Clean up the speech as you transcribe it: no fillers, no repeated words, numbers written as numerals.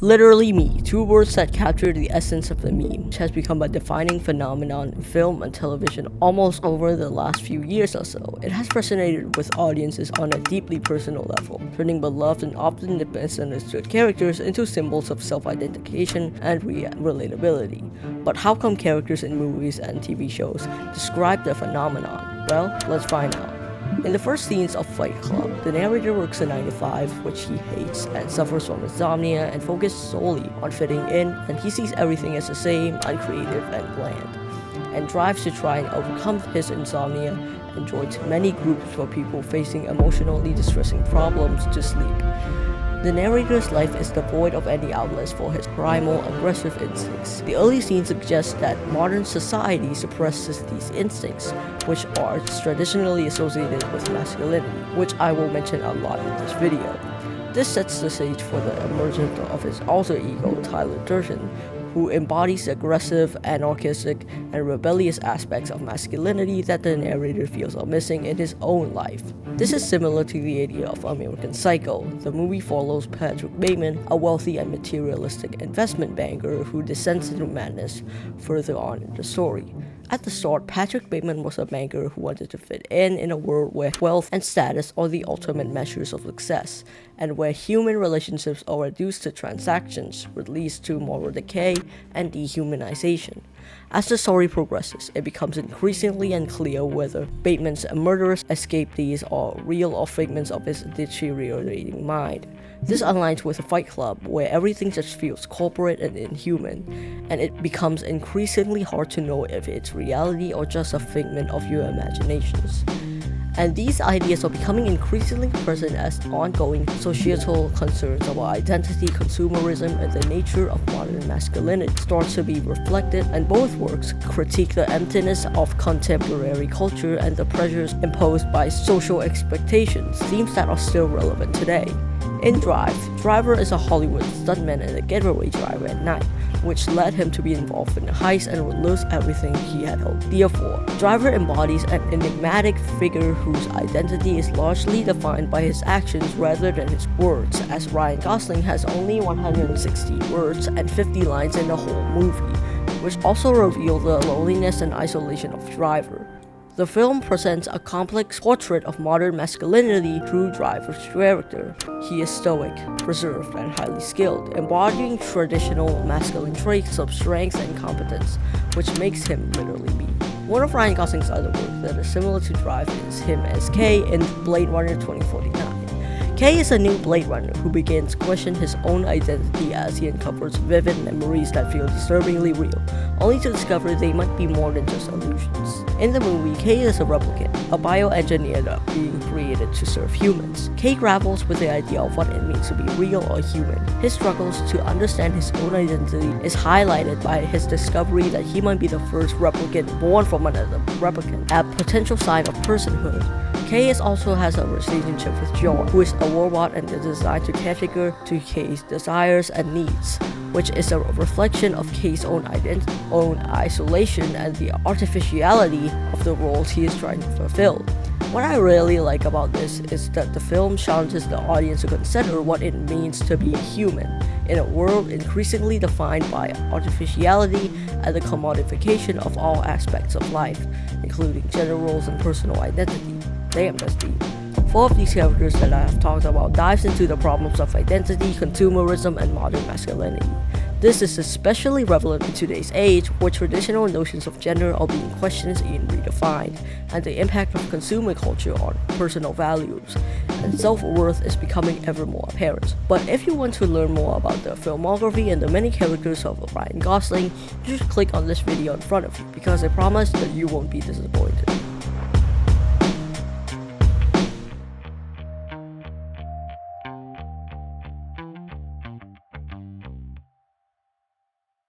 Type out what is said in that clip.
Literally me, two words that capture the essence of the meme, which has become a defining phenomenon in film and television almost over the last few years or so. It has resonated with audiences on a deeply personal level, turning beloved and often misunderstood characters into symbols of self-identification and relatability. But how come characters in movies and TV shows describe the phenomenon? Well, let's find out. In the first scenes of Fight Club, the narrator works a 9-to-5, which he hates, and suffers from insomnia and focuses solely on fitting in, and he sees everything as the same, uncreative, and bland, and drives to try and overcome his insomnia and joins many groups for people facing emotionally distressing problems to sleep. The narrator's life is devoid of any outlets for his primal, aggressive instincts. The early scenes suggest that modern society suppresses these instincts, which are traditionally associated with masculinity, which I will mention a lot in this video. This sets the stage for the emergence of his alter ego, Tyler Durden, who embodies the aggressive, anarchistic, and rebellious aspects of masculinity that the narrator feels are missing in his own life. This is similar to the idea of American Psycho. The movie follows Patrick Bateman, a wealthy and materialistic investment banker who descends into madness further on in the story. At the start, Patrick Bateman was a banker who wanted to fit in a world where wealth and status are the ultimate measures of success, and where human relationships are reduced to transactions, which leads to moral decay and dehumanization. As the story progresses, it becomes increasingly unclear whether Bateman's murderous escapees are real or figments of his deteriorating mind. This aligns with Fight Club, where everything just feels corporate and inhuman, and it becomes increasingly hard to know if it's reality or just a figment of your imaginations. And these ideas are becoming increasingly present as ongoing societal concerns about identity, consumerism, and the nature of modern masculinity starts to be reflected, and both works critique the emptiness of contemporary culture and the pressures imposed by social expectations, themes that are still relevant today. In Drive, Driver is a Hollywood stuntman and a getaway driver at night, which led him to be involved in a heist and would lose everything he had held dear for. Driver embodies an enigmatic figure whose identity is largely defined by his actions rather than his words, as Ryan Gosling has only 160 words and 50 lines in the whole movie, which also reveal the loneliness and isolation of Driver. The film presents a complex portrait of modern masculinity through Driver's character. He is stoic, reserved, and highly skilled, embodying traditional masculine traits of strength and competence, which makes him literally me. One of Ryan Gosling's other work that is similar to Drive is him as K in Blade Runner 2049. K is a new Blade Runner who begins to question his own identity as he uncovers vivid memories that feel disturbingly real, only to discover they might be more than just illusions. In the movie, K is a replicant, a bioengineered being created to serve humans. K grapples with the idea of what it means to be real or human. His struggles to understand his own identity is highlighted by his discovery that he might be the first replicant born from another replicant, a potential sign of personhood. K also has a relationship with John, who is a robot and is designed to cater to K's desires and needs, which is a reflection of K's own isolation and the artificiality of the roles he is trying to fulfill. What I really like about this is that the film challenges the audience to consider what it means to be a human in a world increasingly defined by artificiality and the commodification of all aspects of life, including gender roles and personal identity. Damn, that's deep. 4 of these characters that I have talked about dives into the problems of identity, consumerism, and modern masculinity. This is especially relevant in today's age, where traditional notions of gender are being questioned and redefined, and the impact of consumer culture on personal values and self-worth is becoming ever more apparent. But if you want to learn more about the filmography and the many characters of Ryan Gosling, just click on this video in front of you, because I promise that you won't be disappointed.